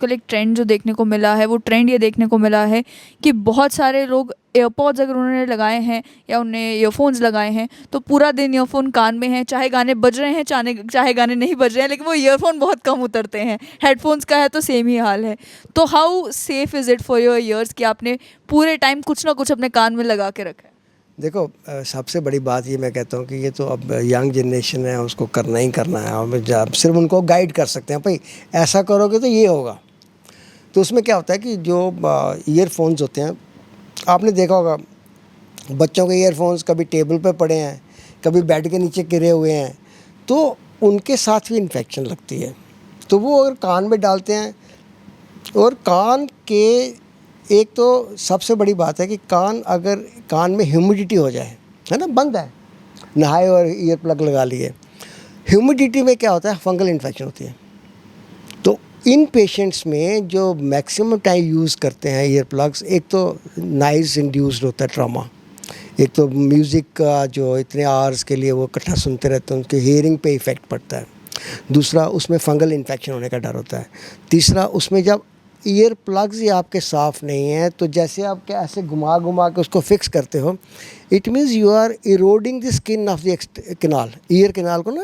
आजकल एक ट्रेंड जो देखने को मिला है, वो ट्रेंड ये देखने को मिला है कि बहुत सारे लोग एयरपॉड्स अगर उन्होंने लगाए हैं या उन्हें ईयरफोन्स लगाए हैं तो पूरा दिन ईयरफोन कान में है, चाहे गाने बज रहे हैं चाहे गाने नहीं बज रहे हैं, लेकिन वो ईयरफोन बहुत कम उतरते हैं। हेडफोन्स का है तो सेम ही हाल है। तो how safe is it for your ears कि आपने पूरे टाइम कुछ ना कुछ अपने कान में लगा के रखा है? देखो, सबसे बड़ी बात ये मैं कहता हूँ कि ये तो अब यंग जनरेशन है, उसको करना ही करना है। और जब सिर्फ उनको गाइड कर सकते हैं, भाई ऐसा करोगे तो ये होगा। तो उसमें क्या होता है कि जो ईयरफोन्स होते हैं, आपने देखा होगा बच्चों के ईयरफोन्स कभी टेबल पे पड़े हैं, कभी बेड के नीचे गिरे हुए हैं, तो उनके साथ भी इन्फेक्शन लगती है। तो वो अगर कान में डालते हैं, और कान के एक तो सबसे बड़ी बात है कि अगर कान में ह्यूमिडिटी हो जाए, है ना, बंद है, नहाए और ईयर प्लग लगा लिए, ह्यूमिडिटी में क्या होता है, फंगल इन्फेक्शन होती है। तो इन पेशेंट्स में जो मैक्सिमम टाइम यूज़ करते हैं ईयर प्लग्स, एक तो नॉइज़ इंड्यूस्ड होता है ट्रॉमा, एक तो म्यूज़िक का जो इतने आवर्स के लिए वो इकट्ठा सुनते रहते हैं, उनके हियरिंग पे इफ़ेक्ट पड़ता है। दूसरा, उसमें फंगल इन्फेक्शन होने का डर होता है। तीसरा, उसमें जब ईयर प्लग्स ही आपके साफ़ नहीं हैं, तो जैसे आप क्या ऐसे घुमा घुमा के उसको फिक्स करते हो, it means you are eroding the skin of the canal. Ear canal को ना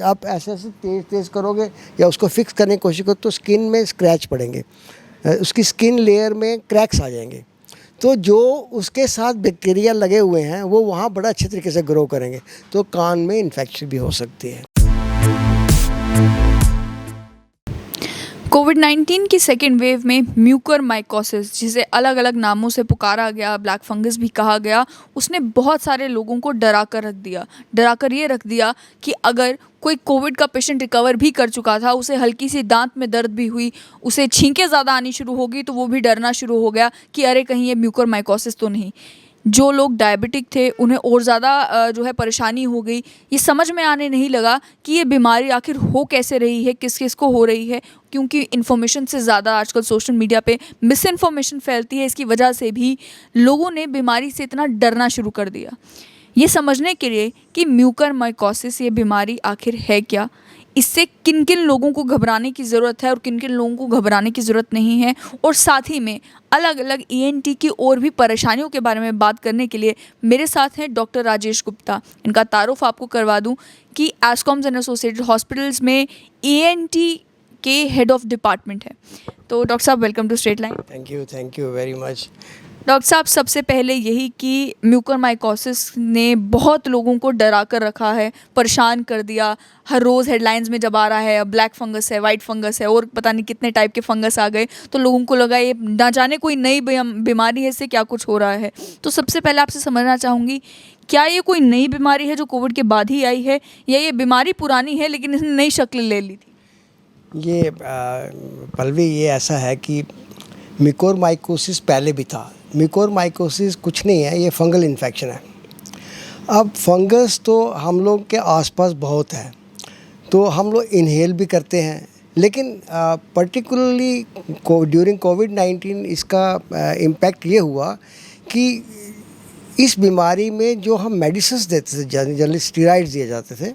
आप ऐसे ऐसे तेज़ तेज़ करोगे या उसको फिक्स करने की कोशिश करो तो स्किन में स्क्रैच पड़ेंगे, उसकी स्किन लेयर में क्रैक्स आ जाएंगे। तो जो उसके साथ बैक्टीरिया लगे हुए हैं वो वहाँ बड़ा अच्छे तरीके से ग्रो करेंगे, तो कान में इन्फेक्शन भी हो सकती है। कोविड-19 की सेकेंड वेव में म्यूकरमाइकोसिस, जिसे अलग अलग नामों से पुकारा गया, ब्लैक फंगस भी कहा गया, उसने बहुत सारे लोगों को डरा कर ये रख दिया कि अगर कोई कोविड का पेशेंट रिकवर भी कर चुका था, उसे हल्की सी दांत में दर्द भी हुई, उसे छींकें ज़्यादा आनी शुरू हो गई, तो वो भी डरना शुरू हो गया कि अरे कहीं ये म्यूकरमाइकोसिस तो नहीं। जो लोग डायबिटिक थे उन्हें और ज़्यादा जो है परेशानी हो गई। ये समझ में आने नहीं लगा कि ये बीमारी आखिर हो कैसे रही है, किस किस को हो रही है, क्योंकि इन्फॉर्मेशन से ज़्यादा आजकल सोशल मीडिया पे मिस इन्फॉर्मेशन फैलती है। इसकी वजह से भी लोगों ने बीमारी से इतना डरना शुरू कर दिया। ये समझने के लिए कि म्यूकरमाइकोसिस ये बीमारी आखिर है क्या, इससे किन किन लोगों को घबराने की ज़रूरत है और किन किन लोगों को घबराने की ज़रूरत नहीं है, और साथ ही में अलग अलग ईएनटी की और भी परेशानियों के बारे में बात करने के लिए मेरे साथ हैं डॉक्टर राजेश गुप्ता। इनका तारुफ आपको करवा दूं कि एस्कॉम्स एंड एसोसिएटेड हॉस्पिटल्स में ईएनटी के हेड ऑफ डिपार्टमेंट है। तो डॉक्टर साहब, welcome to Straight Line. Thank you very much. Doctor साहब, सबसे पहले यही कि म्यूकरमाइकोसिस ने बहुत लोगों को डरा कर रखा है, परेशान कर दिया। हर रोज़ हेडलाइंस में जब आ रहा है ब्लैक फंगस है, वाइट फंगस है और पता नहीं कितने टाइप के फंगस आ गए, तो लोगों को लगा ये ना जाने कोई नई बीमारी है, इससे क्या कुछ हो रहा है। तो सबसे पहले आपसे समझना चाहूँगी, क्या ये कोई नई बीमारी है जो कोविड के बाद ही आई है, या ये बीमारी पुरानी है लेकिन इसने नई शक्ल ले ली थी? ये पल्लवी, ये ऐसा है कि म्यूकोरमाइकोसिस पहले भी था। म्यूकोरमाइकोसिस कुछ नहीं है, ये फंगल इन्फेक्शन है। अब फंगस तो हम लोग के आसपास बहुत है, तो हम लोग इनहेल भी करते हैं, लेकिन पर्टिकुलरली ड्यूरिंग कोविड-19 इसका इम्पैक्ट ये हुआ कि इस बीमारी में जो हम मेडिसिन्स देते थे, जनरली स्टेरॉइड्स दिए जाते थे,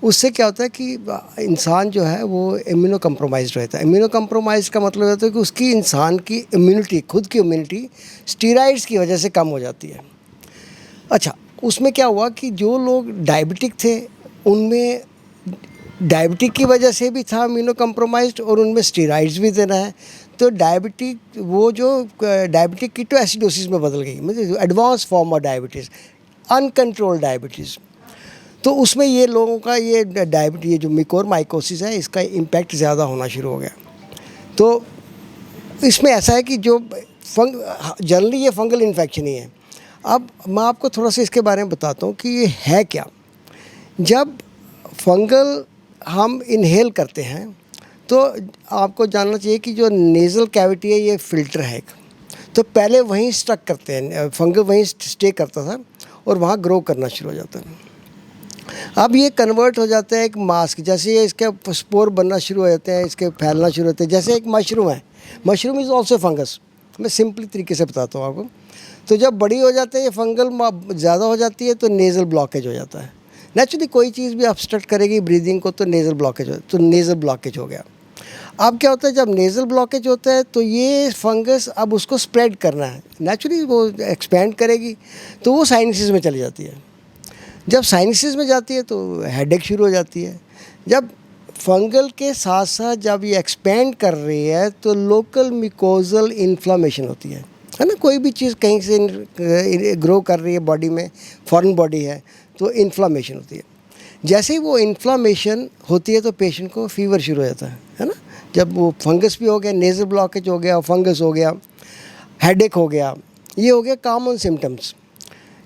उससे क्या होता है कि इंसान जो है वो इम्यूनो कम्प्रोमाइज़्ड रहता है। इम्यूनो कम्प्रोमाइज़ का मतलब होता है कि उसकी इंसान की इम्यूनिटी, खुद की इम्यूनिटी स्टेरॉइड्स की वजह से कम हो जाती है। अच्छा, उसमें क्या हुआ कि जो लोग डायबिटिक थे उनमें डायबिटिक की वजह से भी था इम्यूनो कम्प्रोमाइज़्ड, और उनमें स्टेरॉइड्स भी देना है, तो डायबिटिक की तो एसिडोसिस में बदल गई, मतलब advance form of diabetes, uncontrolled diabetes. तो उसमें ये लोगों का ये जो म्यूकोरमाइकोसिस है, इसका इम्पैक्ट ज़्यादा होना शुरू हो गया। तो इसमें ऐसा है कि जो जनरली ये फंगल इन्फेक्शन ही है। अब मैं आपको थोड़ा सा इसके बारे में बताता हूँ कि ये है क्या। जब फंगल हम इनहेल करते हैं तो आपको जानना चाहिए कि जो नेज़ल कैविटी है ये फ़िल्टर है एक, तो पहले वहीं स्टक करते हैं, फंगल वहीं स्टे करता था और वहाँ ग्रो करना शुरू हो जाता है। अब ये कन्वर्ट हो जाता है एक मास्क, जैसे ये इसके स्पोर बनना शुरू हो जाते हैं, इसके फैलना शुरू होते हैं, जैसे एक मशरूम है। Mushroom is also fungus. मैं सिंपली तरीके से बताता हूँ आपको। तो जब बड़ी हो जाते हैं, ये फंगल ज़्यादा हो जाती है, तो नेज़ल ब्लॉकेज हो जाता है। नेचुरली कोई चीज़ भी ऑब्स्ट्रक्ट करेगी ब्रीदिंग को, तो नेज़ल ब्लॉकेज हो गया। अब क्या होता है, जब नेज़ल ब्लॉकेज होता है तो ये फंगस अब उसको स्प्रेड करना है, नेचुरली वो एक्सपेंड करेगी तो वो साइनसिस में चली जाती है। जब साइनसिस में जाती है तो हेडेक शुरू हो जाती है। जब फंगल के साथ साथ जब ये एक्सपेंड कर रही है तो लोकल मिकोजल इन्फ्लामेशन होती है ना। कोई भी चीज़ कहीं से ग्रो कर रही है बॉडी में, फॉरेन बॉडी है तो इन्फ्लामेशन होती है। जैसे ही वो इन्फ्लामेशन होती है तो पेशेंट को फीवर शुरू हो जाता है ना। जब वो फंगस भी हो गया, नेज़ल ब्लॉकेज हो गया, फंगस हो गया, हेडेक हो गया, ये हो गया कॉमन सिम्टम्स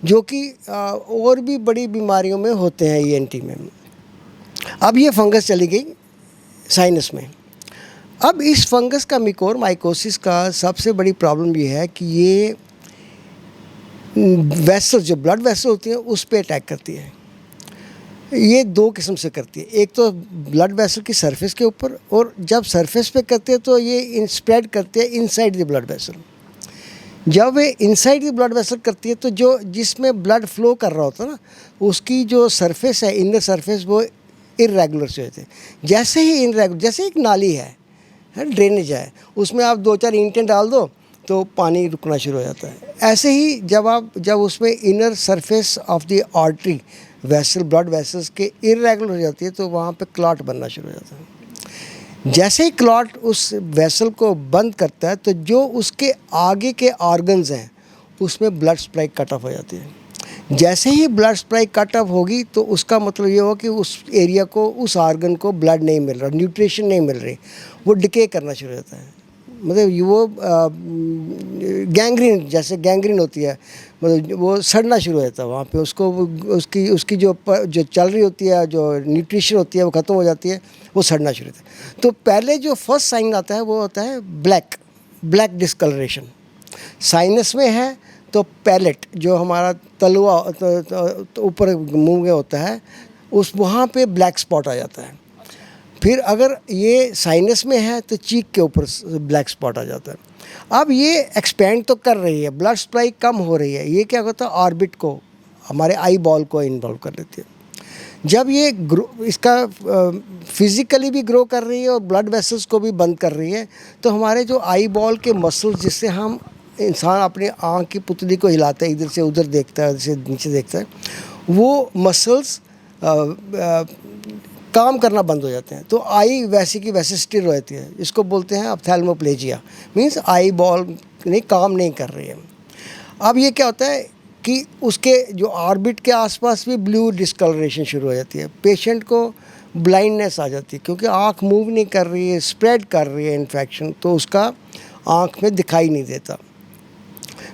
जो कि और भी बड़ी बीमारियों में होते हैं ईएनटी में। अब ये फंगस चली गई साइनस में। अब इस फंगस का मिकोर माइकोसिस का सबसे बड़ी प्रॉब्लम ये है कि ये वेसल, जो ब्लड वेसल होती है उस पर अटैक करती है। ये दो किस्म से करती है, एक तो ब्लड वेसल की सरफेस के ऊपर, और जब सरफेस पे करती है तो ये स्प्रेड करती है इनसाइड द ब्लड वेसल। जब वे इनसाइड द ब्लड वेसल करती है तो जो जिसमें ब्लड फ्लो कर रहा होता है ना, उसकी जो सरफेस है, इनर सरफेस, वो इरेगुलर से होते हैं। जैसे ही इरेगुलर, जैसे एक नाली है ड्रेनेज है, उसमें आप 2-4 ईंटें डाल दो तो पानी रुकना शुरू हो जाता है। ऐसे ही जब उसमें inner surface of the artery vessel, blood vessels के इरेगुलर हो जाती है तो वहाँ पे क्लॉट बनना शुरू हो जाता है। जैसे ही क्लॉट उस वेसल को बंद करता है तो जो उसके आगे के ऑर्गन्स हैं उसमें ब्लड सप्लाई कट ऑफ हो जाती है। जैसे ही ब्लड सप्लाई कट ऑफ होगी तो उसका मतलब ये हो कि उस एरिया को, उस ऑर्गन को ब्लड नहीं मिल रहा, न्यूट्रिशन नहीं मिल रही, वो डिके करना शुरू हो जाता है। मतलब वो गैंग्रीन, जैसे गैंग्रीन होती है, मतलब वो सड़ना शुरू हो जाता है वहाँ पे। उसको उसकी जो चल रही होती है, जो न्यूट्रिशन होती है वो ख़त्म हो जाती है, वो सड़ना शुरू होता है। तो पहले जो फर्स्ट साइन आता है वो होता है ब्लैक डिस्कलरेशन। साइनस में है तो पैलेट, जो हमारा तलवा ऊपर मुंह में होता है, उस वहाँ पे ब्लैक स्पॉट आ जाता है। फिर अगर ये साइनस में है तो चीक के ऊपर ब्लैक स्पॉट आ जाता है। अब ये एक्सपेंड तो कर रही है, ब्लड सप्लाई कम हो रही है, ये क्या होता है, ऑर्बिट को, हमारे आई बॉल को इन्वॉल्व कर लेती है। जब ये इसका फिज़िकली भी ग्रो कर रही है और ब्लड वेसल्स को भी बंद कर रही है तो हमारे जो आई बॉल के मसल्स, जिससे हम इंसान अपनी आँख की पुतली को हिलाता है, इधर से उधर देखता है, इधर से नीचे देखता है, वो मसल्स काम करना बंद हो जाते हैं। तो आई वैसी की वैसे स्टिर रहती है। इसको बोलते हैं ऑप्थेल्मोप्लेजिया, मीन्स आई बॉल नहीं काम नहीं कर रही है। अब ये क्या होता है कि उसके जो ऑर्बिट के आसपास भी ब्लू डिस्कलरेशन शुरू हो जाती है। पेशेंट को ब्लाइंडनेस आ जाती है क्योंकि आँख मूव नहीं कर रही है, स्प्रेड कर रही है इन्फेक्शन, तो उसका आँख में दिखाई नहीं देता।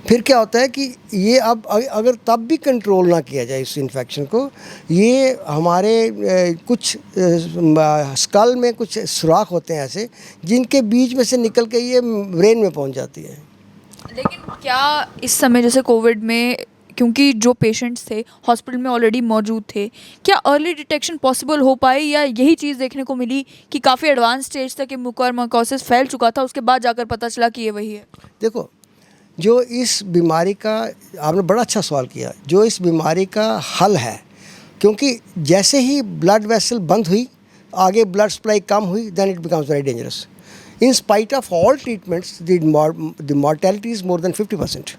फिर क्या होता है कि ये अब अगर तब भी कंट्रोल ना किया जाए इस इन्फेक्शन को, ये हमारे कुछ स्कल में कुछ सुराख होते हैं ऐसे, जिनके बीच में से निकल के ये ब्रेन में पहुंच जाती है। लेकिन क्या इस समय जैसे कोविड में, क्योंकि जो पेशेंट्स थे हॉस्पिटल में ऑलरेडी मौजूद थे, क्या अर्ली डिटेक्शन पॉसिबल हो पाई, या यही चीज़ देखने को मिली कि काफ़ी एडवांस स्टेज तक ये म्यूकोरमाइकोसिस फैल चुका था, उसके बाद जाकर पता चला कि ये वही है? देखो, जो इस बीमारी का, आपने बड़ा अच्छा सवाल किया, जो इस बीमारी का हल है, क्योंकि जैसे ही ब्लड वेसल बंद हुई, आगे ब्लड सप्लाई कम हुई, then it becomes very dangerous. In spite of all treatments the mortality is more than 50%।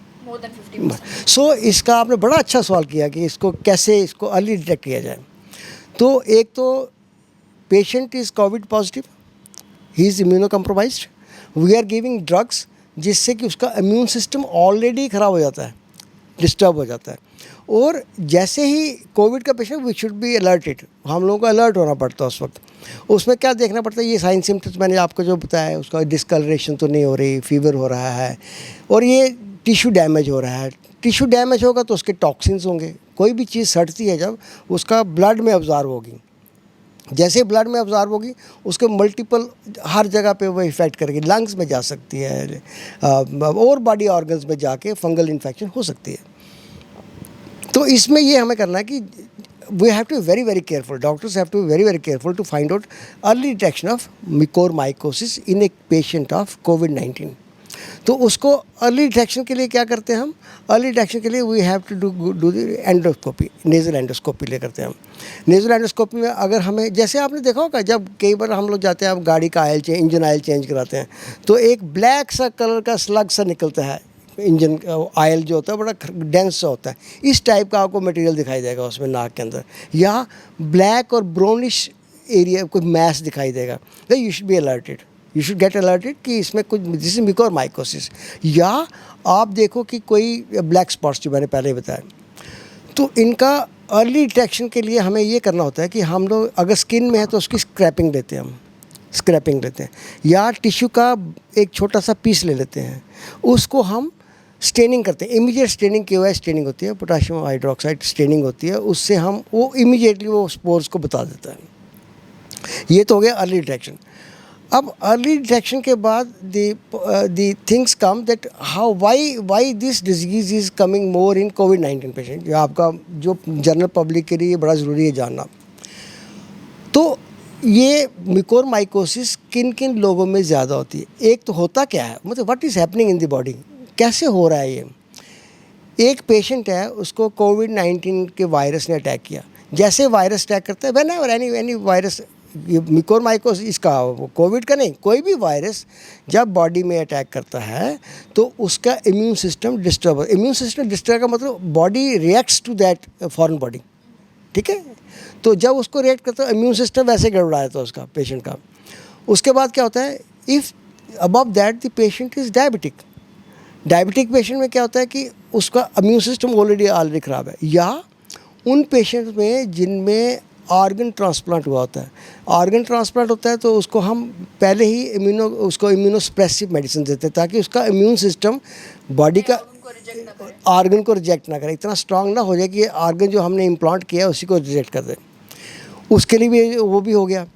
So इसका आपने बड़ा अच्छा सवाल किया कि इसको कैसे, इसको अर्ली डिटेक्ट किया जाए। तो एक तो patient is COVID positive, he is immunocompromised, we are giving drugs जिससे कि उसका इम्यून सिस्टम ऑलरेडी ख़राब हो जाता है, डिस्टर्ब हो जाता है। और जैसे ही कोविड का patient, we should be alerted, हम लोगों को अलर्ट होना पड़ता है उस वक्त। उसमें क्या देखना पड़ता है, ये साइन सिम्टम्स मैंने आपको जो बताया, उसका डिस्कलरेशन तो नहीं हो रही, फीवर हो रहा है, और ये टिश्यू डैमेज हो रहा है। टिश्यू डैमेज होगा तो उसके टॉक्सिन्स होंगे। कोई भी चीज़ सड़ती है जब, उसका ब्लड में अब्जॉर्ब होगी, जैसे ब्लड में अब्जॉर्ब होगी उसके मल्टीपल हर जगह पे वो इफ़ेक्ट करेगी, लंग्स में जा सकती है, और बॉडी ऑर्गन्स में जाके फंगल इन्फेक्शन हो सकती है। तो इसमें ये हमें करना है कि we have to very very careful, doctors have to very very careful to find out early detection of mucormycosis in a patient of कोविड-19। तो उसको अर्ली डिटेक्शन के लिए क्या करते हैं हम, अर्ली डिटेक्शन के लिए we have to do the endoscopy, nasal endoscopy ले करते हैं हम। नेज़ल एंडोस्कोपी में अगर हमें, जैसे आपने देखा होगा जब कई बार हम लोग जाते हैं, आप गाड़ी का oil change, engine oil change कराते हैं, तो एक ब्लैक सा कलर का स्लग सा निकलता है, इंजन ऑयल जो होता है बड़ा डेंस सा होता है, इस टाइप का आपको मटेरियल दिखाई देगा उसमें नाक के अंदर, या ब्लैक और ब्राउनिश एरिया कोई मैस दिखाई देगा, तो you should be alerted, you should get alerted कि इसमें कुछ, दिस इज म्यूकोरमाइकोसिस। या आप देखो कि कोई ब्लैक स्पॉट्स जो मैंने पहले बताया, तो इनका अर्ली डिटेक्शन के लिए हमें ये करना होता है कि हम लोग अगर स्किन में है तो उसकी स्क्रैपिंग लेते हैं, हम स्क्रैपिंग लेते हैं, या टिश्यू का एक छोटा सा पीस ले लेते हैं, उसको हम स्टेनिंग करते हैं, इमीडिएट स्टेनिंग की हुआ स्टेनिंग होती है, पोटाशियम हाइड्रोक्साइड स्टेनिंग होती है, उससे हम वो इमीडिएटली वो स्पोर्स को बता देता है। ये तो हो गया अर्ली डिटेक्शन। अब अर्ली डिटेक्शन के बाद the things come that how why this disease is coming more in covid patient, जो आपका जो जनरल पब्लिक के लिए बड़ा ज़रूरी है जानना। तो ये म्यूकोरमाइकोसिस किन किन लोगों में ज़्यादा होती है, एक तो होता क्या है, मतलब what is happening in the body, कैसे हो रहा है ये। एक पेशेंट है, उसको कोविड-19 के वायरस ने अटैक किया, जैसे वायरस अटैक करता है, व्हेन एवर एनी वायरस, ये म्यूकोरमाइकोसिस इसका कोविड का नहीं, कोई भी वायरस जब बॉडी में अटैक करता है तो उसका immune system disturb, immune system disturb का मतलब body reacts to that foreign body, ठीक है। तो जब उसको रिएक्ट करता है इम्यून सिस्टम वैसे गड़बड़ा जाता है उसका, पेशेंट का। उसके बाद क्या होता है, if above that the patient is diabetic, diabetic patient में क्या होता है कि उसका इम्यून सिस्टम ऑलरेडी ख़राब है, या उन पेशेंट में जिनमें ऑर्गन ट्रांसप्लांट हुआ होता है, ऑर्गन ट्रांसप्लांट होता है तो उसको हम पहले ही इम्यूनोसप्रेसिव मेडिसिन देते हैं ताकि उसका इम्यून सिस्टम बॉडी का ऑर्गन को रिजेक्ट ना करे, इतना स्ट्रांग ना हो जाए कि ऑर्गन जो हमने इम्प्लांट किया है उसी को रिजेक्ट कर दे। उसके लिए भी वो भी हो गया।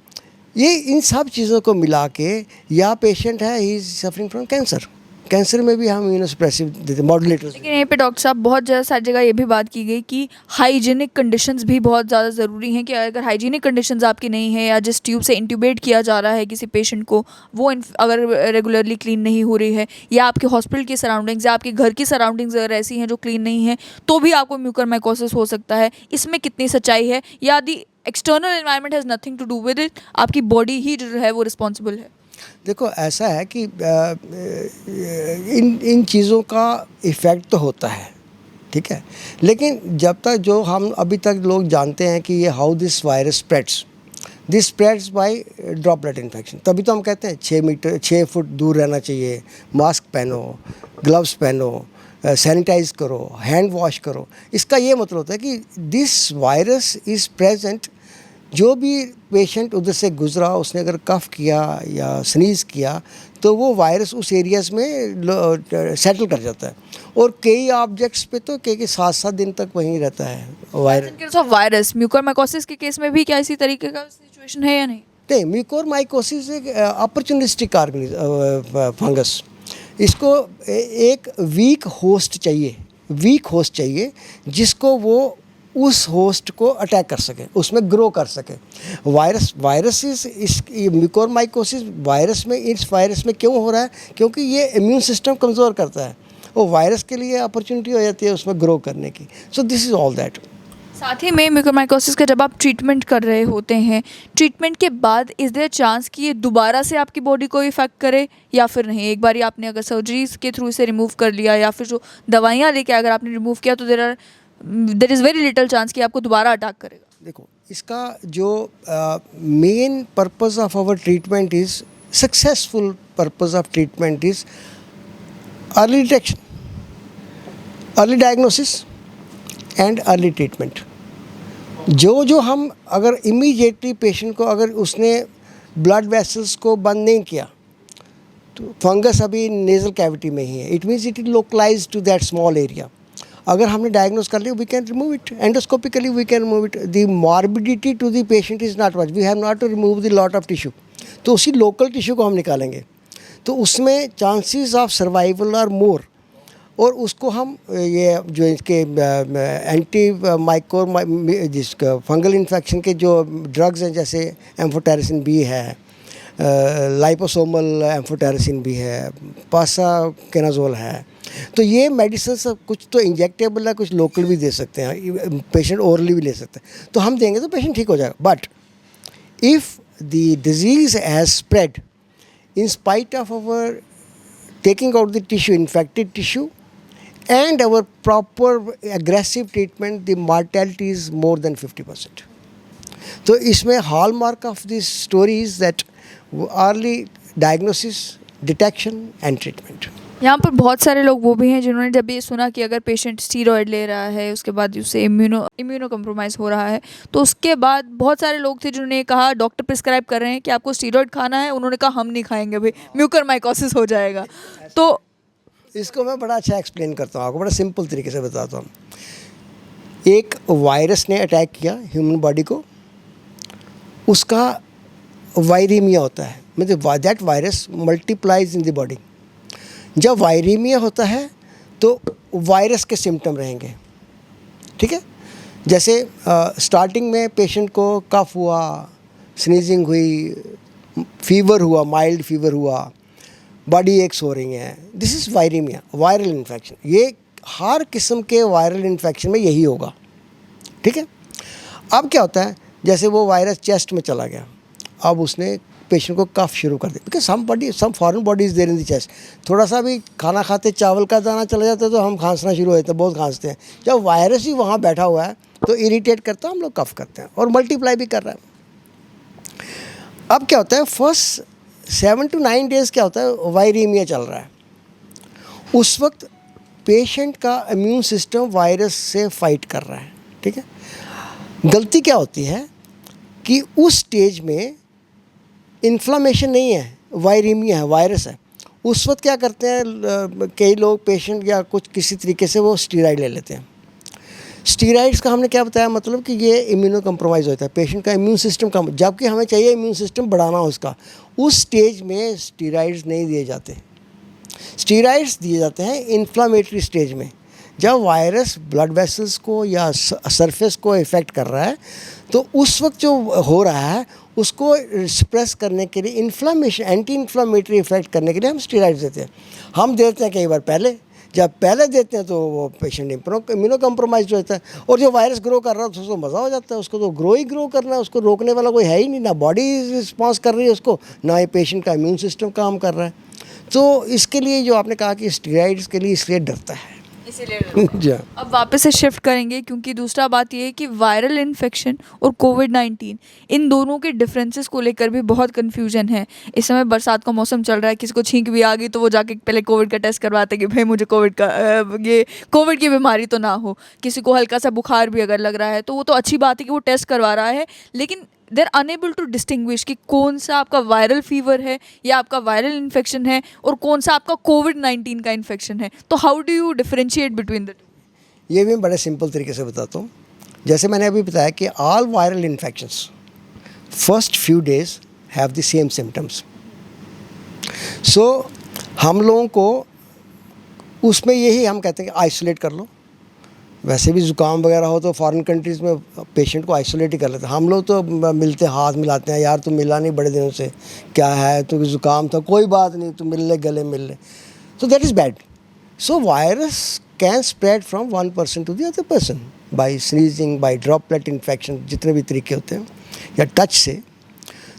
ये इन सब चीज़ों को मिला के, या पेशेंट है he is suffering from cancer, cancer में भी हम इम्यूनोसप्रेसिव देते, मॉड्यूलेटर्स। लेकिन यहीं पे डॉक्टर साहब बहुत ज़्यादा सारी जगह ये भी बात की गई कि हाइजीनिक कंडीशंस भी बहुत ज़्यादा ज़रूरी हैं, कि अगर हाइजीनिक कंडीशंस आपकी नहीं है, या जिस ट्यूब से इंट्यूबेट किया जा रहा है किसी पेशेंट को, वो अगर रेगुलरली क्लीन नहीं हो रही है, या आपके हॉस्पिटल की सराउंडिंग्स या आपके घर की सराउंडिंग्स अगर ऐसी हैं जो क्लीन नहीं है, तो भी आपको म्यूकरमाइकोसिस हो सकता है। इसमें कितनी सच्चाई है, या the external environment has nothing to do with it, आपकी बॉडी ही जो है वो रिस्पॉन्सिबल है? देखो ऐसा है कि इन चीज़ों का इफ़ेक्ट तो होता है, ठीक है, लेकिन जब तक जो हम अभी तक लोग जानते हैं कि ये how this virus spreads, this spreads by droplet infection, तभी तो हम कहते हैं 6 फुट दूर रहना चाहिए, मास्क पहनो, ग्लव्स पहनो, सैनिटाइज करो, हैंड वॉश करो। इसका ये मतलब होता है कि दिस वायरस इज़ प्रेजेंट, जो भी पेशेंट उधर से गुजरा, उसने अगर कफ किया या स्नीज़ किया तो वो वायरस उस एरियाज़ में सेटल कर जाता है, और कई ऑब्जेक्ट्स पे तो कई 7-7 दिन तक वहीं रहता है वायरस। वायरस म्यूकरमाइकोसिस के केस में भी क्या इसी तरीके का सिचुएशन है या नहीं? नहीं, म्यूकोरमाइकोसिस एक अपॉर्चुनिस्टिक फंगस, इसको एक वीक होस्ट चाहिए जिसको वो उस होस्ट को अटैक कर सके, उसमें ग्रो कर सके। वायरस इस म्यूकोरमाइकोसिस इस वायरस में क्यों हो रहा है, क्योंकि ये इम्यून सिस्टम कमज़ोर करता है, वो वायरस के लिए अपॉर्चुनिटी हो जाती है उसमें ग्रो करने की। So this is all that. साथ ही में म्यूकरमाइकोसिस का जब आप ट्रीटमेंट कर रहे होते हैं, ट्रीटमेंट के बाद इज़ देयर चांस कि ये दोबारा से आपकी बॉडी को इफेक्ट करे, या फिर नहीं? एक बार आपने अगर सर्जरीज के थ्रू इसे रिमूव कर लिया, या फिर जो दवाइयाँ लेके अगर आपने रिमूव किया, तो there is very little chance कि आपको दोबारा अटैक करेगा। देखो, इसका जो main purpose of our treatment is, successful purpose of treatment is early detection, early diagnosis and early treatment. जो हम अगर इमीडिएटली पेशेंट को, अगर उसने ब्लड वेसल्स को बंद नहीं किया, तो फंगस अभी नेज़ल कैविटी में ही है, it means it is localise to that small area. अगर हमने डायग्नोस कर लिया, we can remove it endoscopically, we can remove it. The morbidity to the patient is not much, we have not to remove the lot of tissue, तो उसी local tissue को हम निकालेंगे, तो उसमें chances of survival are more. और उसको हम ये जो इसके एंटी जिसका फंगल इन्फेक्शन के जो ड्रग्स हैं, जैसे एम्फोटेरिसिन बी है, लाइपोसोमल एम्फोटेरिसिन भी है, पासाकेनाजोल है। तो ये मेडिसिन सब कुछ तो इंजेक्टेबल है, कुछ लोकल भी दे सकते हैं, पेशेंट ओरली भी ले सकते हैं। तो हम देंगे तो पेशेंट ठीक हो जाएगा। But if the disease has spread in spite of our taking out the tissue, infected tissue, and our proper aggressive treatment, the mortality is more than 50%. तो इसमें hallmark of this story is that early diagnosis, detection and treatment. यहाँ पर बहुत सारे लोग वो भी हैं जिन्होंने जब ये सुना कि अगर पेशेंट स्टीरॉयड ले रहा है, उसके बाद उससे इम्यूनो कम्प्रोमाइज़ हो रहा है, तो उसके बाद बहुत सारे लोग थे जिन्होंने कहा डॉक्टर प्रिस्क्राइब कर रहे हैं कि आपको स्टीरॉयड खाना है, उन्होंने कहा हम नहीं खाएंगे भाई, म्यूकरमाइकोसिस हो जाएगा। तो इसको मैं बड़ा अच्छा एक्सप्लेन करता हूँ आपको, बड़ा सिंपल तरीके से बताता हूँ। एक वायरस ने अटैक किया ह्यूमन बॉडी को, उसका वायरीमिया होता है, मतलब that virus multiplies in the body. जब वायरीमिया होता है तो वायरस के सिम्टम रहेंगे, ठीक है। जैसे स्टार्टिंग में पेशेंट को कफ हुआ, स्नीजिंग हुई, फीवर हुआ, माइल्ड फीवर हुआ, बॉडी एक्स हो रही हैं, दिस इज़ वायरीमिया, वायरल इन्फेक्शन। ये हर किस्म के वायरल इन्फेक्शन में यही होगा, ठीक है। अब क्या होता है, जैसे वो वायरस चेस्ट में चला गया, अब उसने पेशेंट को कफ शुरू कर दिया, because some foreign body is there in the chest. थोड़ा सा भी खाना खाते चावल का दाना चला जाता है तो हम खांसना शुरू हो जाते हैं, बहुत खांसते हैं। जब वायरस ही वहाँ बैठा हुआ है तो इरिटेट करता है, हम लोग कफ करते हैं और मल्टीप्लाई भी कर रहा है। अब क्या होता है, फर्स्ट 7 to 9 days क्या होता है, वायरीमिया चल रहा है। उस वक्त पेशेंट का इम्यून सिस्टम वायरस से फाइट कर रहा है, ठीक है। गलती क्या होती है कि उस स्टेज में इन्फ्लामेशन नहीं है, वायरीमिया है, वायरस है। उस वक्त क्या करते हैं कई लोग, पेशेंट या कुछ किसी तरीके से वो स्टीराइड ले लेते हैं। स्टीराइड्स का हमने क्या बताया, मतलब कि ये इम्यूनो कम्प्रोमाइज़ होता है, पेशेंट का इम्यून सिस्टम कम, जबकि हमें चाहिए इम्यून सिस्टम बढ़ाना उसका। उस स्टेज में स्टीराइड्स नहीं दिए जाते। स्टीराइड्स दिए जाते हैं इन्फ्लामेटरी स्टेज में, जब वायरस ब्लड वेसल्स को या सरफेस को इफ़ेक्ट कर रहा है, तो उस वक्त जो हो रहा है उसको सप्रेस करने के लिए, इन्फ्लामेशन, एंटी इन्फ्लामेटरी इफेक्ट करने के लिए हम स्टीराइड्स देते हैं। हम देते हैं कई बार पहले, जब पहले देते हैं तो वो पेशेंट इम्यूनो कम्प्रोमाइज होता है, और जो वायरस ग्रो कर रहा है तो उसको मज़ा हो जाता है, उसको तो ग्रो करना है, उसको रोकने वाला कोई है ही नहीं, ना बॉडी रिस्पॉन्स कर रही है उसको, ना ये पेशेंट का इम्यून सिस्टम काम कर रहा है। तो इसके लिए जो आपने कहा कि स्टीराइड्स के लिए इसलिए डरता है, इसीलिए अब वापस से शिफ्ट करेंगे, क्योंकि दूसरा बात ये है कि वायरल इन्फेक्शन और कोविड-19 इन दोनों के डिफरेंसेस को लेकर भी बहुत कन्फ्यूजन है। इस समय बरसात का मौसम चल रहा है, किसी को छींक भी आ गई तो वो जाके पहले कोविड का टेस्ट करवाते हैं कि भाई मुझे ये कोविड की बीमारी तो ना हो। किसी को हल्का सा बुखार भी अगर लग रहा है तो वो तो अच्छी बात है कि वो टेस्ट करवा रहा है, लेकिन they are unable to distinguish कि कौन सा आपका वायरल फीवर है या आपका वायरल इन्फेक्शन है और कौन सा आपका कोविड-19 का इन्फेक्शन है। तो how do you differentiate between the two? ये भी मैं बड़े सिंपल तरीके से बताता हूँ। जैसे मैंने अभी बताया कि all viral infections first few days have the same symptoms. So हम लोगों को उसमें यही हम कहते हैं कि आइसोलेट कर लो। वैसे भी ज़ुकाम वगैरह हो तो फॉरेन कंट्रीज़ में पेशेंट को आइसोलेट ही कर लेते हैं। हम लोग तो मिलते, हाथ मिलाते हैं, यार तुम मिला नहीं बड़े दिनों से, क्या है, तो ज़ुकाम था, कोई बात नहीं, तुम मिल ले, गले मिल ले। So that is bad. So virus can spread from one person to the other person by sneezing, by droplet infection, जितने भी तरीके होते हैं, या टच से,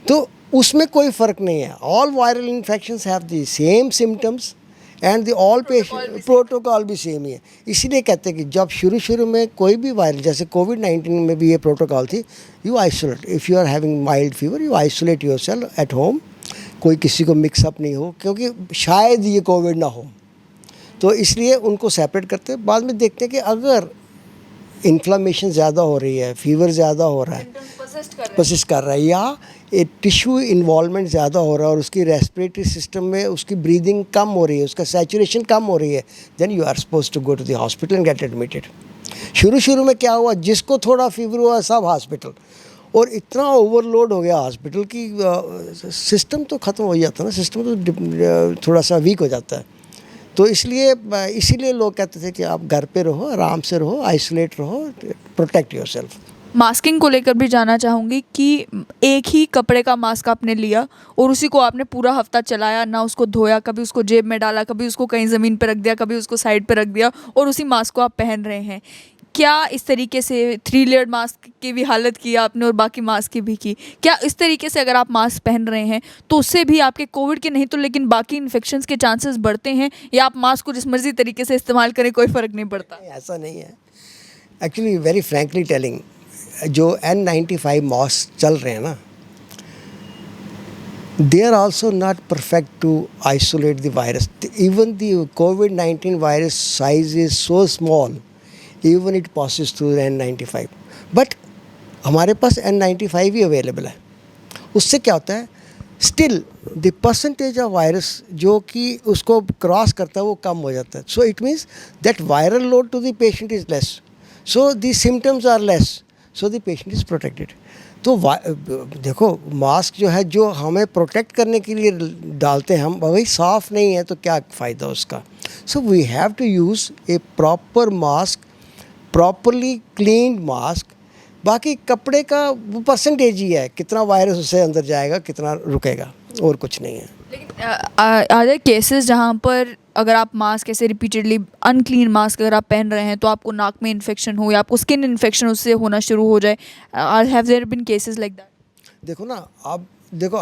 तो उसमें कोई फ़र्क नहीं है. All viral infections have the same symptoms and the all patient protocol भी सेम ही है. इसीलिए कहते हैं कि जब शुरू में कोई भी वायरल, जैसे कोविड-19 में भी ये प्रोटोकॉल थी, you isolate. If you are having mild fever, you isolate yourself at home. कोई किसी को मिक्सअप नहीं हो, क्योंकि शायद ये कोविड ना हो, तो इसलिए उनको सेपरेट करते हैं. बाद में देखते हैं कि अगर इन्फ्लामेशन ज़्यादा हो रही है, फीवर ज़्यादा हो रहा है, परसिस्ट कर रहा है, या टिश्यू इन्वॉल्वमेंट ज़्यादा हो रहा है और उसकी रेस्पिरेटरी सिस्टम में उसकी ब्रीदिंग कम हो रही है, उसका सैचुरेशन कम हो रही है, then you are suppose to go to the hospital and get admitted. शुरू में क्या हुआ, जिसको थोड़ा फीवर हुआ सब हॉस्पिटल, और इतना ओवरलोड हो गया हॉस्पिटल की सिस्टम तो ख़त्म हो जाता है ना, सिस्टम तो थोड़ा सा वीक हो जाता है. तो इसीलिए लोग कहते थे कि आप घर पे रहो, आराम से रहो, आइसोलेट रहो, प्रोटेक्ट योरसेल्फ. मास्किंग को लेकर भी जानना चाहूँगी कि एक ही कपड़े का मास्क आपने लिया और उसी को आपने पूरा हफ्ता चलाया, ना उसको धोया, कभी उसको जेब में डाला, कभी उसको कहीं ज़मीन पर रख दिया, कभी उसको साइड पे रख दिया और उसी मास्क को आप पहन रहे हैं। क्या इस तरीके से 3 लेयर्ड मास्क की भी हालत की आपने और बाकी मास्क की भी की? क्या इस तरीके से अगर आप मास्क पहन रहे हैं तो उससे भी आपके कोविड के नहीं तो लेकिन बाकी इन्फेक्शंस के चांसेस बढ़ते हैं, या आप मास्क को जिस मर्ज़ी तरीके से इस्तेमाल करें कोई फ़र्क नहीं पड़ता? नहीं, ऐसा नहीं है। एक्चुअली वेरी फ्रैंकली टेलिंग, जो N95 मास्क चल रहे हैं ना, they are also not perfect to isolate the virus. Even the COVID-19 virus size is so small, even it passes through the N95. But हमारे पास N95 ही available है। उससे क्या होता है, still the percentage of virus जो कि उसको cross करता है वो कम हो जाता है। So it means that viral load to the patient is less, so the symptoms are less, so the patient is protected. तो देखो, मास्क जो है जो हमें प्रोटेक्ट करने के लिए डालते हैं हम, वही साफ़ नहीं है तो क्या फ़ायदा उसका। So we have to use a proper mask, properly cleaned mask. बाकी कपड़े का वो परसेंटेज ही है, कितना वायरस उससे अंदर जाएगा, कितना रुकेगा, और कुछ नहीं है। लेकिन आर देयर केसेस जहाँ पर अगर आप मास्क ऐसे रिपीटेडली अनक्लीन मास्क अगर आप पहन रहे हैं तो आपको नाक में इन्फेक्शन हो या आपको स्किन इन्फेक्शन उससे होना शुरू हो जाए? Have there been cases like that? देखो ना, अब देखो,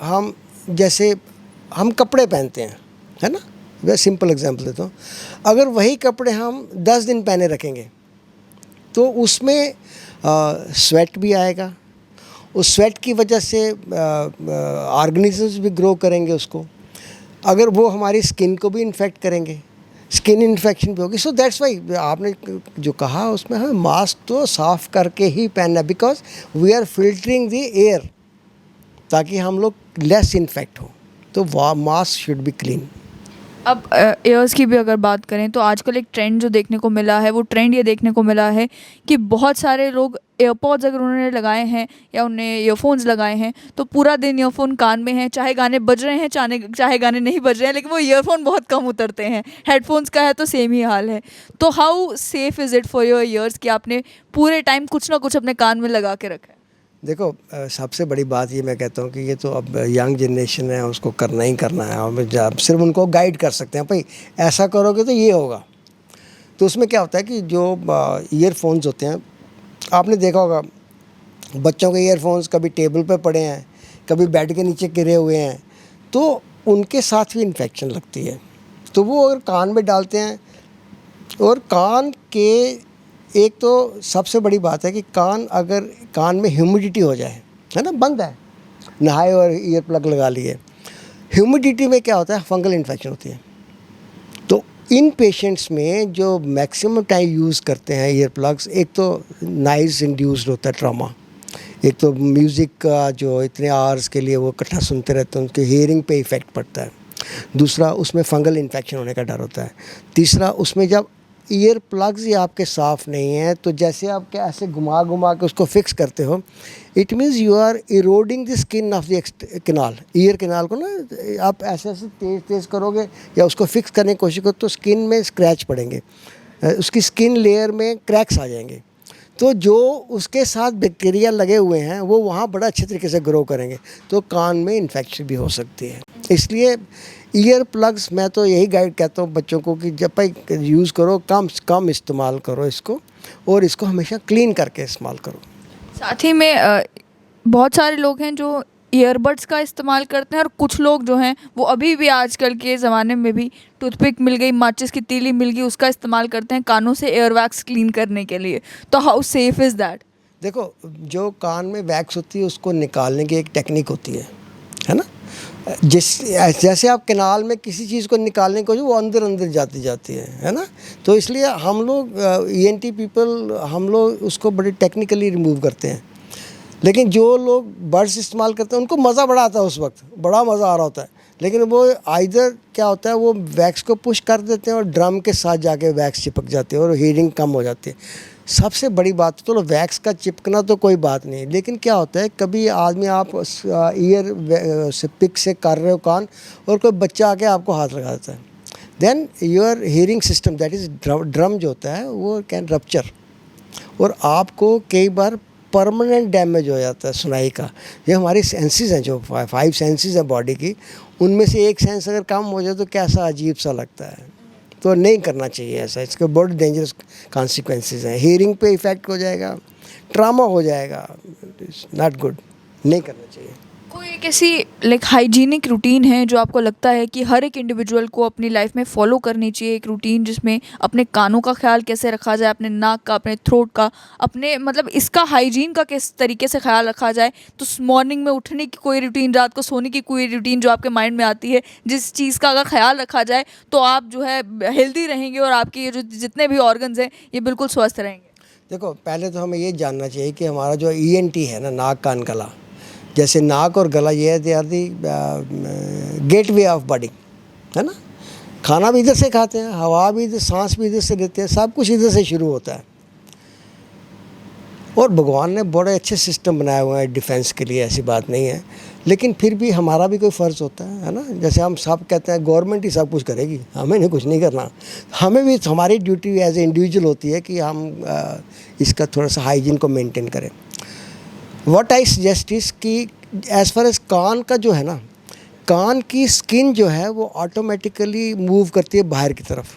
हम जैसे हम कपड़े पहनते हैं, है ना, मैं सिंपल एग्जांपल देता हूँ। अगर वही कपड़े हम 10 दिन पहने रखेंगे तो उसमें स्वेट भी आएगा, उस स्वेट की वजह से ऑर्गेनिजम्स भी ग्रो करेंगे उसको, अगर वो हमारी स्किन को भी इन्फेक्ट करेंगे, स्किन इन्फेक्शन भी होगी। सो दैट्स वाई आपने जो कहा उसमें हमें मास्क तो साफ़ करके ही पहनना, because we are filtering the air, ताकि हम लोग लेस इन्फेक्ट हो, तो मास्क शुड बी क्लीन। अब एयर्स की भी अगर बात करें तो आजकल एक ट्रेंड जो देखने को मिला है, वो ट्रेंड ये देखने को मिला है कि बहुत सारे लोग एयरपॉड्स अगर उन्होंने लगाए हैं या उन्हें ईयरफोन्स लगाए हैं तो पूरा दिन ईयरफोन कान में है, चाहे गाने बज रहे हैं चाहे गाने नहीं बज रहे हैं, लेकिन वो ईयरफोन बहुत कम उतरते हैं। हेडफोन्स का है तो सेम ही हाल है। तो how safe is it for your ears कि आपने पूरे टाइम कुछ ना कुछ अपने कान में लगा के रखा है? देखो, सबसे बड़ी बात ये मैं कहता हूँ कि ये तो अब यंग जनरेशन है, उसको करना ही करना है, और जब सिर्फ उनको गाइड कर सकते हैं, भाई ऐसा करोगे तो ये होगा। तो उसमें क्या होता है कि जो ईयरफोन्स होते हैं, आपने देखा होगा बच्चों के ईयरफोन्स कभी टेबल पे पड़े हैं, कभी बेड के नीचे गिरे हुए हैं, तो उनके साथ भी इन्फेक्शन लगती है। तो वो अगर कान में डालते हैं, और कान के एक तो सबसे बड़ी बात है कि अगर कान में ह्यूमिडिटी हो जाए, है ना, बंद है, नहाए और ईयर प्लग लगा लिए, ह्यूमिडिटी में क्या होता है, फंगल इन्फेक्शन होती है। तो इन पेशेंट्स में जो मैक्सिमम टाइम यूज़ करते हैं ईयर प्लग्स, एक तो नॉइज़ इंड्यूस्ड होता है ट्रॉमा, एक तो म्यूज़िक का जो इतने आवर्स के लिए वो इकट्ठा सुनते रहते हैं, उनके हियरिंग पे इफ़ेक्ट पड़ता है। दूसरा, उसमें फंगल इन्फेक्शन होने का डर होता है। तीसरा, उसमें जब ईयर प्लग्स ही आपके साफ़ नहीं हैं, तो जैसे आप क्या ऐसे घुमा घुमा के उसको फिक्स करते हो, it means you are eroding the skin of the canal, ear canal को ना आप ऐसे ऐसे तेज़ तेज़ करोगे या उसको फिक्स करने की कोशिश करो तो स्किन में स्क्रैच पड़ेंगे, उसकी स्किन लेयर में क्रैक्स आ जाएंगे। तो जो उसके साथ बैक्टीरिया लगे हुए हैं वो वहाँ बड़ा अच्छे तरीके से ग्रो करेंगे, तो कान में इन्फेक्शन भी हो सकती है। इसलिए ईयर प्लग्स मैं तो यही गाइड कहता हूँ बच्चों को कि जब भाई यूज़ करो, कम से कम इस्तेमाल करो इसको, और इसको हमेशा क्लीन करके इस्तेमाल करो। साथ ही में बहुत सारे लोग हैं जो ईयरबड्स का इस्तेमाल करते हैं, और कुछ लोग जो हैं वो अभी भी आजकल के ज़माने में भी टूथपिक मिल गई, माचिस की तीली मिल गई, उसका इस्तेमाल करते हैं कानों से एयर वैक्स क्लीन करने के लिए। तो हाउ सेफ इज़ दैट? देखो, जो कान में वैक्स होती है उसको निकालने की एक टेक्निक होती है ना, जैसे आप कैनाल में किसी चीज़ को निकालने को जो वो अंदर अंदर जाती है ना। तो इसलिए हम लोग ENT पीपल हम लोग उसको बड़ी टेक्निकली रिमूव करते हैं। लेकिन जो लोग बड्स इस्तेमाल करते हैं उनको मज़ा बड़ा आता है, उस वक्त बड़ा मज़ा आ रहा होता है, लेकिन वो आइदर क्या होता है, वो वैक्स को पुश कर देते हैं और ड्रम के साथ जाके वैक्स चिपक जाती है और हीयरिंग कम हो जाती है। सबसे बड़ी बात तो वैक्स का चिपकना तो कोई बात नहीं, लेकिन क्या होता है कभी आदमी आप ईयर से पिक से कर रहे हो कान और कोई बच्चा आके आपको हाथ लगा देता है, then your hearing system that is drum जो होता है वो कैन रप्चर, और आपको कई बार परमानेंट डैमेज हो जाता है सुनाई का। ये हमारी सेंसेस हैं, जो 5 सेंसेस हैं बॉडी की, उनमें से एक सेंस अगर कम हो जाए तो कैसा अजीब सा लगता है। तो नहीं करना चाहिए ऐसा, इसके बहुत डेंजरस कॉन्सिक्वेंसेस हैं। हियरिंग पे इफ़ेक्ट हो जाएगा, ट्रामा हो जाएगा, नॉट गुड, नहीं करना चाहिए। कोई एक ऐसी लाइक हाइजीनिक रूटीन है जो आपको लगता है कि हर एक इंडिविजुअल को अपनी लाइफ में फॉलो करनी चाहिए, एक रूटीन जिसमें अपने कानों का ख्याल कैसे रखा जाए, अपने नाक का, अपने थ्रोट का, अपने मतलब इसका हाइजीन का किस तरीके से ख्याल रखा जाए? तो मॉर्निंग में उठने की कोई रूटीन, रात को सोने की कोई रूटीन जो आपके माइंड में आती है, जिस चीज़ का अगर ख्याल रखा जाए तो आप जो है हेल्दी रहेंगे और आपके ये जो जितने भी ऑर्गन्स हैं ये बिल्कुल स्वस्थ रहेंगे। देखो, पहले तो हमें ये जानना चाहिए कि हमारा जो ईएनटी है ना, नाक कान गला, जैसे नाक और गला ये they are the gateway of body, है ना। खाना भी इधर से खाते हैं, हवा भी इधर, सांस भी इधर से लेते हैं, सब कुछ इधर से शुरू होता है। और भगवान ने बड़े अच्छे सिस्टम बनाए हुए हैं डिफेंस के लिए, ऐसी बात नहीं है। लेकिन फिर भी हमारा भी कोई फ़र्ज़ होता है ना। जैसे हम सब कहते हैं गवर्नमेंट ही सब कुछ करेगी, हमें नहीं, कुछ नहीं करना। हमें भी हमारी ड्यूटी एज ए इंडिविजुअल होती है कि हम इसका थोड़ा सा हाइजीन को मेंटेन करें। व्हाट आई सजेस्ट इज़ कि एज़ फार एज कान का जो है ना, कान की स्किन जो है वो ऑटोमेटिकली मूव करती है बाहर की तरफ,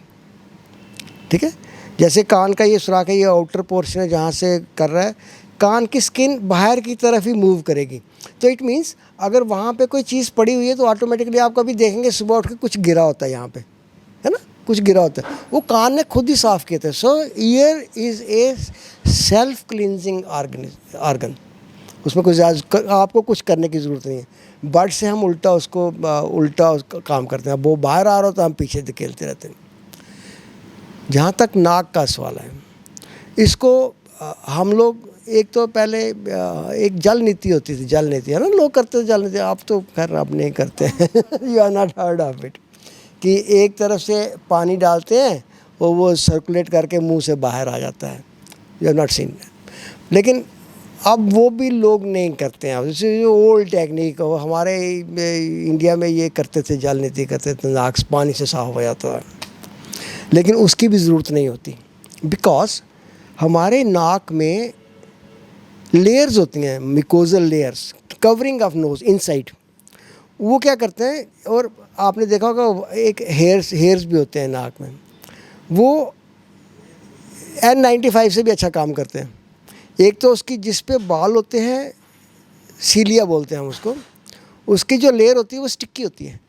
ठीक है। जैसे कान का ये सुराख है, ये आउटर पोर्शन है जहाँ से कर रहा है, कान की स्किन बाहर की तरफ ही मूव करेगी। तो इट मीन्स अगर वहाँ पे कोई चीज़ पड़ी हुई है तो ऑटोमेटिकली आप कभी देखेंगे सुबह उठ के कुछ गिरा होता है यहाँ पे, है ना, कुछ गिरा होता है, वो कान ने खुद ही साफ़ किया था। So ear is a self cleansing organ, उसमें कुछ आपको कुछ करने की ज़रूरत नहीं है। बट से हम उल्टा उसका काम करते हैं, वो बाहर आ रहा हो तो हम पीछे धकेलते रहते हैं। जहाँ तक नाक का सवाल है, इसको हम लोग एक तो पहले एक जल नीति होती थी, जल नीति, है ना, लोग करते थे जल नीति, आप तो खैर अब नहीं करते हैं। You are not heard of it, कि एक तरफ से पानी डालते हैं और वो सर्कुलेट करके मुंह से बाहर आ जाता है। You have not seen. लेकिन अब वो भी लोग नहीं करते हैं। जैसे जो ओल्ड टेक्निक हमारे इंडिया में ये करते थे, जल नीति करते थे, नाक पानी से साफ हो जाता है, लेकिन उसकी भी ज़रूरत नहीं होती। बिकॉज हमारे नाक में लेयर्स होती हैं, mucosal layers covering of nose inside, वो क्या करते हैं, और आपने देखा होगा एक हेयर्स भी होते हैं नाक में, वो N95 से भी अच्छा काम करते हैं। एक तो उसकी जिस पे बाल होते हैं, सीलिया बोलते हैं हम उसको, उसकी जो लेयर होती है वो स्टिकी होती है।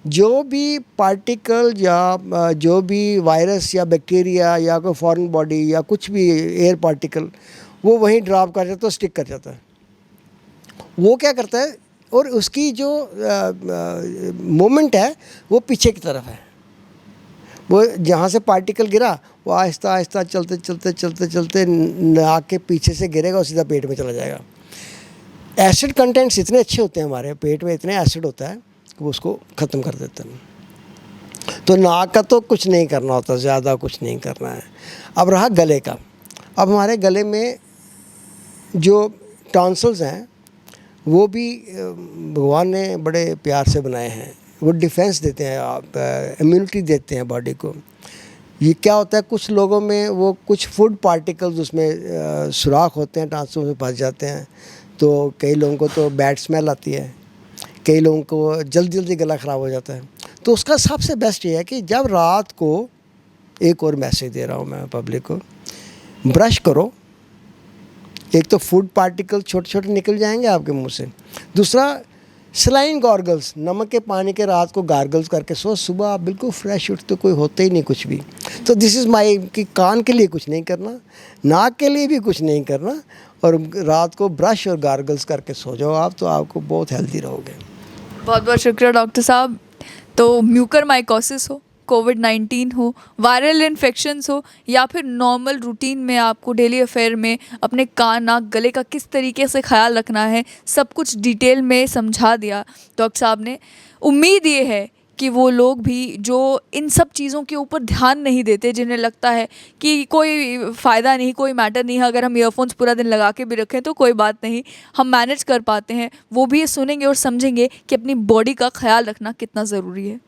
जो भी पार्टिकल या जो भी वायरस या बैक्टीरिया या कोई फॉरेन बॉडी या कुछ भी एयर पार्टिकल, वो वहीं ड्रॉप कर जाता है, स्टिक कर जाता है। वो क्या करता है, और उसकी जो मोमेंट है वो पीछे की तरफ है। वो जहाँ से पार्टिकल गिरा वो आहिस्ता आहिस्ता चलते चलते चलते चलते नाक के पीछे से गिरेगा और सीधा पेट में चला जाएगा। एसिड कंटेंट्स इतने अच्छे होते हैं हमारे पेट में, इतने एसिड होता है कि वो उसको ख़त्म कर देते हैं। तो नाक का तो कुछ नहीं करना होता, ज़्यादा कुछ नहीं करना है। अब रहा गले का। अब हमारे गले में जो टॉन्सिल्स हैं वो भी भगवान ने बड़े प्यार से बनाए हैं। वो डिफेंस देते हैं, आप इम्यूनिटी देते हैं बॉडी को। ये क्या होता है, कुछ लोगों में वो कुछ फूड पार्टिकल्स उसमें सुराख होते हैं, टॉन्सिल में फंस जाते हैं, तो कई लोगों को तो बैड स्मेल आती है, कई लोगों को जल्दी जल्दी गला ख़राब हो जाता है। तो उसका सबसे बेस्ट ये है कि जब रात को, एक और मैसेज दे रहा हूँ मैं पब्लिक को, ब्रश करो। एक तो फूड पार्टिकल छोटे छोटे निकल जाएंगे आपके मुंह से, दूसरा सलाइन गार्गल्स, नमक के पानी के रात को गार्गल्स करके सो, सुबह आप बिल्कुल फ्रेश उठते, कोई होते ही नहीं कुछ भी। तो दिस इज़ माई, कि कान के लिए कुछ नहीं करना, नाक के लिए भी कुछ नहीं करना, और रात को ब्रश और गार्गल्स करके सो जाओ आप, तो आपको बहुत हेल्दी रहोगे। बहुत बहुत शुक्रिया डॉक्टर साहब। तो म्यूकरमाइकोसिस हो, कोविड-19 हो, वायरल इन्फेक्शंस हो, या फिर नॉर्मल रूटीन में आपको डेली अफेयर में अपने कान, नाक, गले का किस तरीके से ख्याल रखना है, सब कुछ डिटेल में समझा दिया डॉक्टर साहब ने। उम्मीद ये है कि वो लोग भी जो इन सब चीज़ों के ऊपर ध्यान नहीं देते, जिन्हें लगता है कि कोई फ़ायदा नहीं, कोई मैटर नहीं है, अगर हम ईयरफोन्स पूरा दिन लगा के भी रखें तो कोई बात नहीं, हम मैनेज कर पाते हैं, वो भी ये सुनेंगे और समझेंगे कि अपनी बॉडी का ख्याल रखना कितना ज़रूरी है।